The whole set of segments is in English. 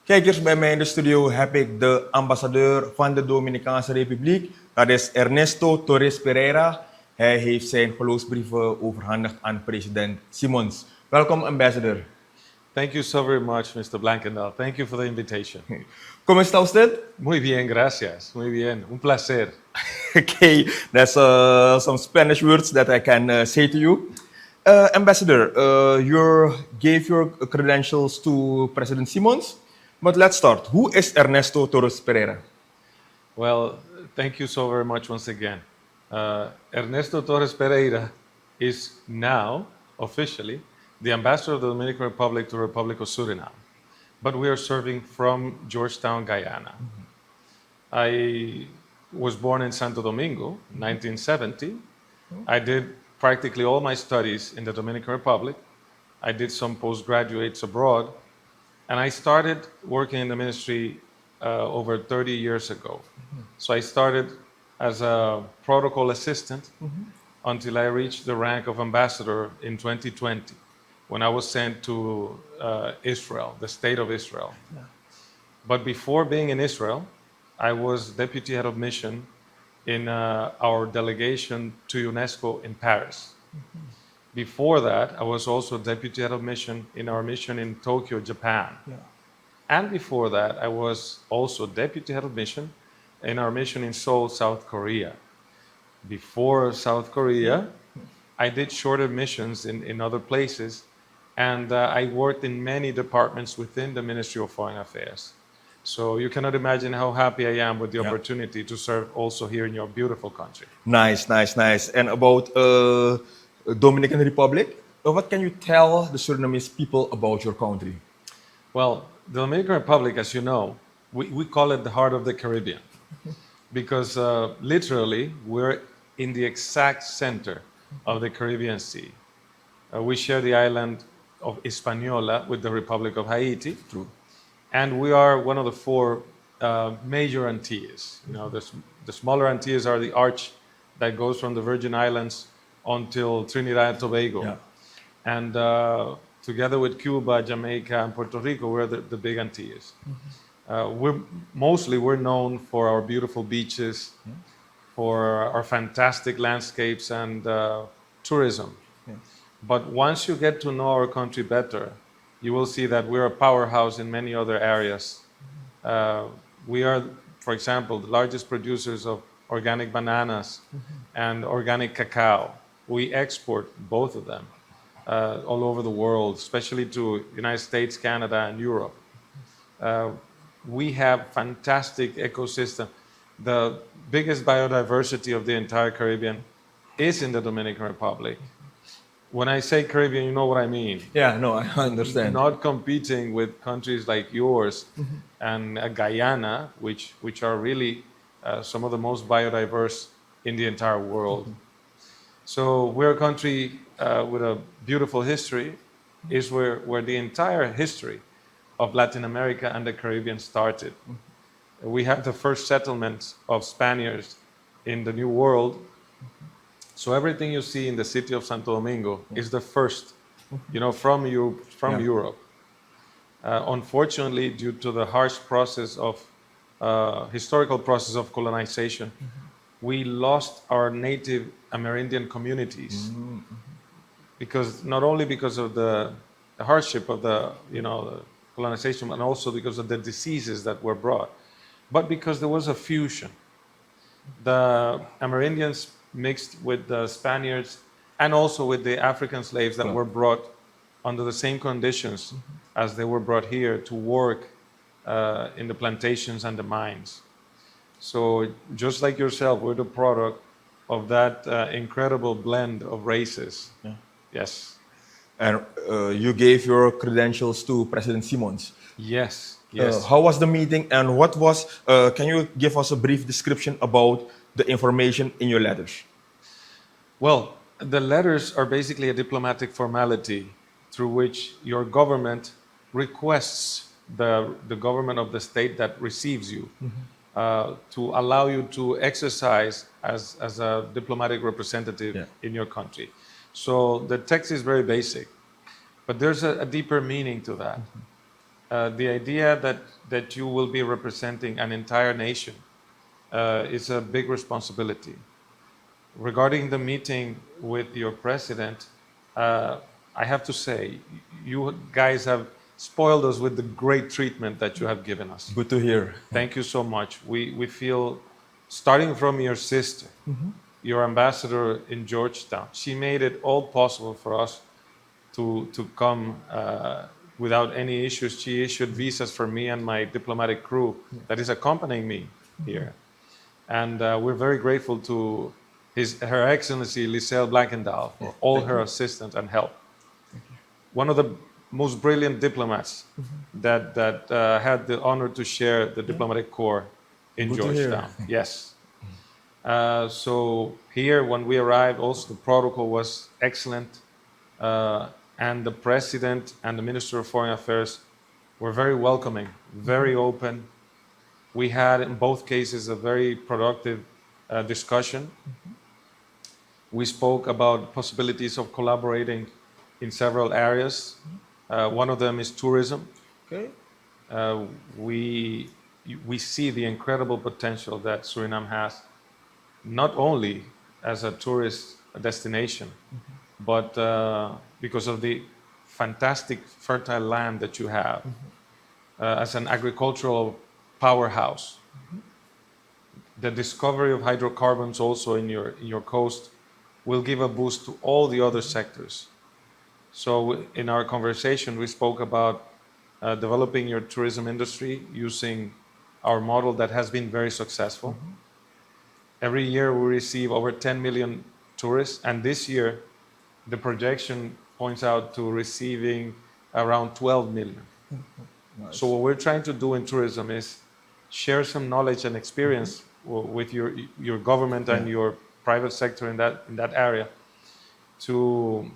Kijkers, bij mij in de studio heb ik de ambassadeur van de Dominicaanse Republiek. Dat is Ernesto Torres Pereyra. Hij heeft zijn geloofsbrieven overhandigd aan president Simons. Welkom, ambassador. Thank you so very much, Mr. Blankendahl. Thank you for the invitation. ¿Cómo está usted? Muy bien, gracias. Muy bien. Un placer. Okay, that's some Spanish words that I can say to you. Ambassador, you gave your credentials to President Simons, but let's start. Who is Ernesto Torres Pereyra? Well, thank you so very much once again. Ernesto Torres Pereyra is now, officially, the ambassador of the Dominican Republic to the Republic of Suriname. But we are serving from Georgetown, Guyana. I was born in Santo Domingo, 1970. I did practically all my studies in the Dominican Republic. I did some postgraduates abroad. And I started working in the ministry over 30 years ago. So I started as a protocol assistant until I reached the rank of ambassador in 2020, when I was sent to Israel, the state of Israel. Yeah. But before being in Israel, I was deputy head of mission in our delegation to UNESCO in Paris. Before that, I was also deputy head of mission in our mission in Tokyo, Japan. Yeah. And before that, I was also deputy head of mission in our mission in Seoul, South Korea. Before South Korea, I did shorter missions in other places, and I worked in many departments within the Ministry of Foreign Affairs. So you cannot imagine how happy I am with the opportunity to serve also here in your beautiful country. Nice, nice, nice. And about Dominican Republic, what can you tell the Surinamese people about your country? Well, the Dominican Republic, as you know, we call it the heart of the Caribbean because literally we're in the exact center of the Caribbean Sea. We share the island of Hispaniola with the Republic of Haiti. True. And we are one of the four major Antilles. You know, the smaller Antilles are the arch that goes from the Virgin Islands until Trinidad and Tobago. Yeah. And together with Cuba, Jamaica, and Puerto Rico, we're the big Antilles. We're known for our beautiful beaches, for our fantastic landscapes and tourism. Yes. But once you get to know our country better, you will see that we're a powerhouse in many other areas. We are, for example, the largest producers of organic bananas and organic cacao. We export both of them all over the world, especially to United States, Canada, and Europe. We have fantastic ecosystem. The biggest biodiversity of the entire Caribbean is in the Dominican Republic. When I say Caribbean, you know what I mean. Yeah, no, I understand. Not competing with countries like yours and Guyana, which are really some of the most biodiverse in the entire world. So we're a country with a beautiful history, is where the entire history of Latin America and the Caribbean started. We have the first settlements of Spaniards in the New World. So everything you see in the city of Santo Domingo is the first, from Europe. Unfortunately, due to the harsh process of historical process of colonization, we lost our native Amerindian communities because not only because of the hardship of the colonization, and also because of the diseases that were brought, but because there was a fusion. The Amerindians mixed with the Spaniards and also with the African slaves that were brought under the same conditions as they were brought here to work in the plantations and the mines. So just like yourself, we're the product of that incredible blend of races. Yeah. Yes. And you gave your credentials to President Simons. Yes. How was the meeting, and can you give us a brief description about the information in your letters? Well, the letters are basically a diplomatic formality through which your government requests the government of the state that receives you to allow you to exercise as a diplomatic representative in your country. So the text is very basic, but there's a deeper meaning to that. The idea that you will be representing an entire nation is a big responsibility. Regarding the meeting with your president, I have to say, you guys have spoiled us with the great treatment that you have given us. Good to hear. Thank you so much. We feel, starting from your sister, your ambassador in Georgetown, she made it all possible for us to come without any issues. She issued visas for me and my diplomatic crew that is accompanying me here. And we're very grateful to Her Excellency Liselle Blankendahl for all her assistance and help. One of the most brilliant diplomats that had the honor to share the diplomatic corps in Good to hear. Georgetown. Yes. So here, when we arrived, also the protocol was excellent. And the president and the Minister of Foreign Affairs were very welcoming, very open. We had, in both cases, a very productive discussion. We spoke about possibilities of collaborating in several areas. One of them is tourism. Okay. We see the incredible potential that Suriname has, not only as a tourist destination, but because of the fantastic fertile land that you have, as an agricultural powerhouse. The discovery of hydrocarbons also in your coast will give a boost to all the other sectors. So in our conversation, we spoke about developing your tourism industry using our model that has been very successful. Every year we receive over 10 million tourists, and this year the projection points out to receiving around 12 million. Nice. So what we're trying to do in tourism is share some knowledge and experience with your government and your private sector in that area to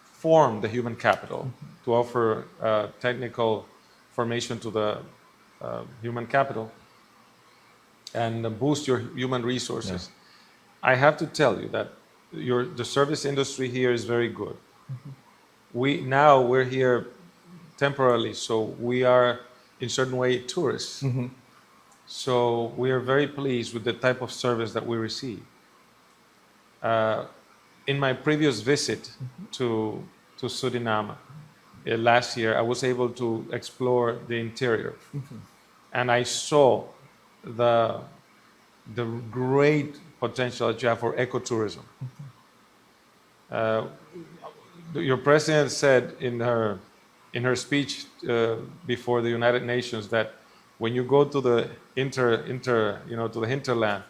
form the human capital, to offer technical formation to the human capital and boost your human resources. I have to tell you that the service industry here is very good. We're here temporarily, so we are in certain way tourists. So we are very pleased with the type of service that we receive. In my previous visit to Suriname last year, I was able to explore the interior, and I saw the great potential that you have for ecotourism. Your president said in her speech before the United Nations that when you go to the to the hinterland,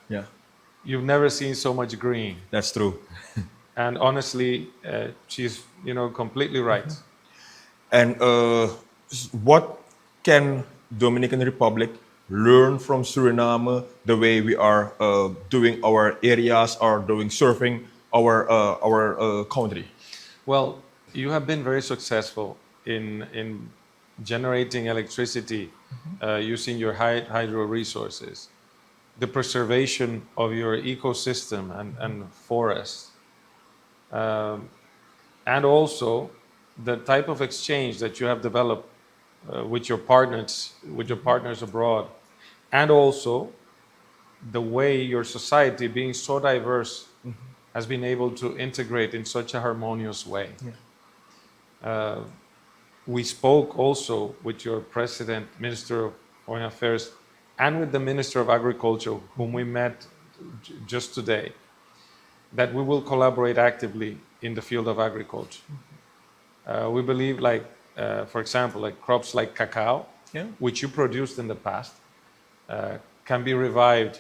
you've never seen so much green. That's true. And honestly, she's completely right. And what can Dominican Republic learn from Suriname, the way we are doing our areas or doing surfing our country? Well, you have been very successful in generating electricity using your hydro resources, the preservation of your ecosystem and forests, and also the type of exchange that you have developed with your partners abroad, and also the way your society, being so diverse, has been able to integrate in such a harmonious way. We spoke also with your president, Minister of Foreign Affairs, and with the Minister of Agriculture, whom we met just today, that we will collaborate actively in the field of agriculture. We believe, for example, crops like cacao, which you produced in the past, can be revived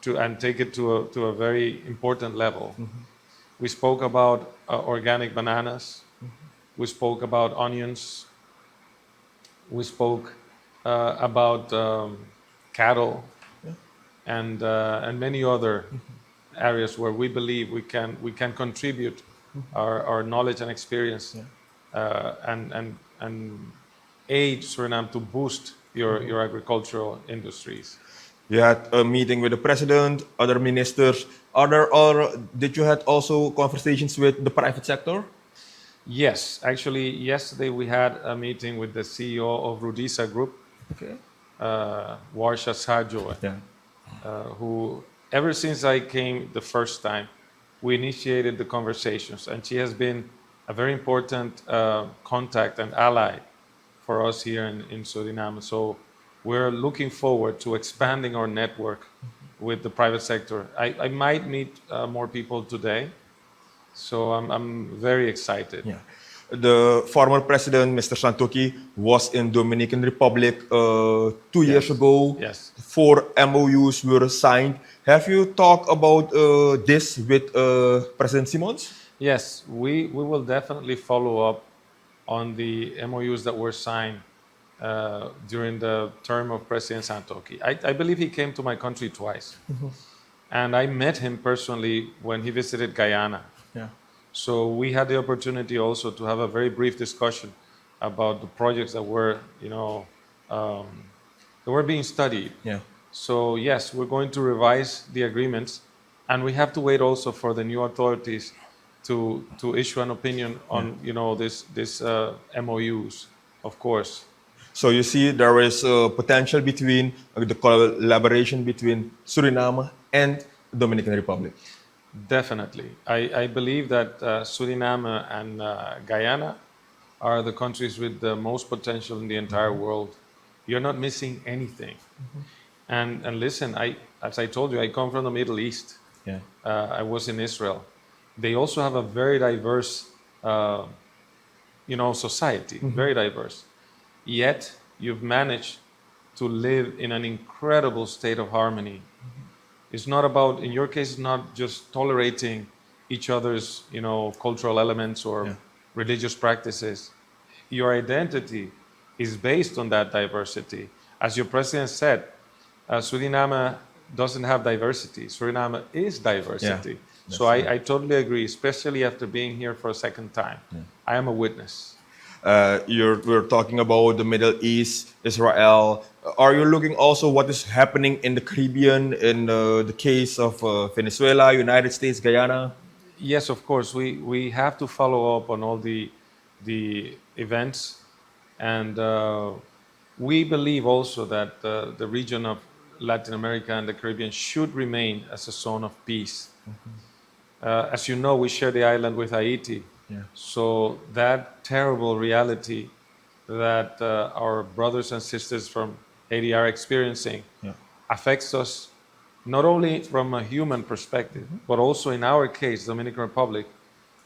and take it to a very important level. We spoke about organic bananas. We spoke about onions. We spoke about cattle and many other areas where we believe we can contribute our knowledge and experience and aid Suriname to boost your agricultural industries. You had a meeting with the president, other ministers. Did you had also conversations with the private sector? Yes, actually, yesterday we had a meeting with the CEO of Rudisa Group, Okay. Warsha Sajo, Yeah. who, ever since I came the first time, we initiated the conversations, and she has been a very important contact and ally for us here in Suriname. So we're looking forward to expanding our network with the private sector. I might meet more people today, so I'm very excited. Yeah. The former president, Mr. Santoki, was in Dominican Republic 2 years ago. Yes. 4 MOUs were signed. Have you talked about this with President Simons? Yes, we will definitely follow up on the MOUs that were signed during the term of President Santoki. I believe he came to my country twice. And I met him personally when he visited Guyana. Yeah. So we had the opportunity also to have a very brief discussion about the projects that were, that were being studied. Yeah. So yes, we're going to revise the agreements, and we have to wait also for the new authorities to issue an opinion on this MOUs, of course. So you see there is potential between the collaboration between Suriname and Dominican Republic. Definitely. I believe that Suriname and Guyana are the countries with the most potential in the entire world. You're not missing anything. And listen, as I told you, I come from the Middle East. Yeah. I was in Israel. They also have a very diverse, society, very diverse. Yet you've managed to live in an incredible state of harmony. It's not about, in your case, it's not just tolerating each other's, cultural elements or religious practices. Your identity is based on that diversity. As your president said, Suriname doesn't have diversity. Suriname is diversity. Yeah, so I totally agree, especially after being here for a second time. Yeah. I am a witness. We're talking about the Middle East, Israel. Are you looking also what is happening in the Caribbean, in the case of Venezuela, United States, Guyana? Yes, of course. We have to follow up on all the events, and we believe also that the region of Latin America and the Caribbean should remain as a zone of peace. As you know, we share the island with Haiti. Yeah. So that terrible reality that our brothers and sisters from Haiti are experiencing affects us not only from a human perspective, but also in our case, Dominican Republic,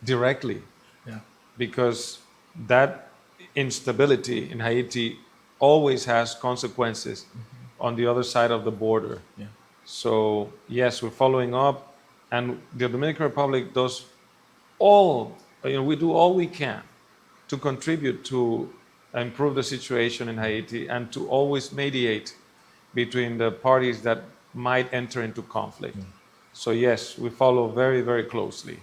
directly. Yeah. Because that instability in Haiti always has consequences on the other side of the border. Yeah. So yes, we're following up, and the Dominican Republic does we do all we can to contribute to improve the situation in Haiti and to always mediate between the parties that might enter into conflict. So yes, we follow very, very closely.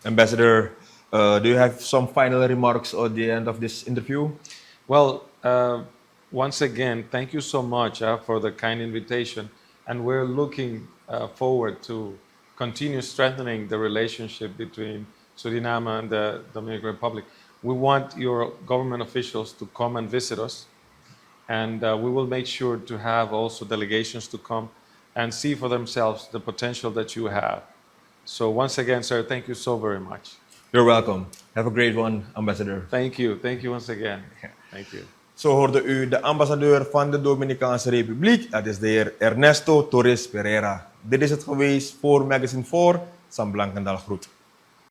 Ambassador, do you have some final remarks at the end of this interview? Well, once again, thank you so much for the kind invitation, and we're looking forward to continue strengthening the relationship between Suriname and the Dominican Republic. We want your government officials to come and visit us, and we will make sure to have also delegations to come and see for themselves the potential that you have. So once again, sir, thank you so very much. You're welcome. Have a great one, Ambassador. Thank you. Thank you once again. Thank you. Zo hoorde u de ambassadeur van de Dominicaanse Republiek. Dat is de heer Ernesto Torres Pereyra. Dit is het geweest voor Magazine 4. Sam Blankendal groet.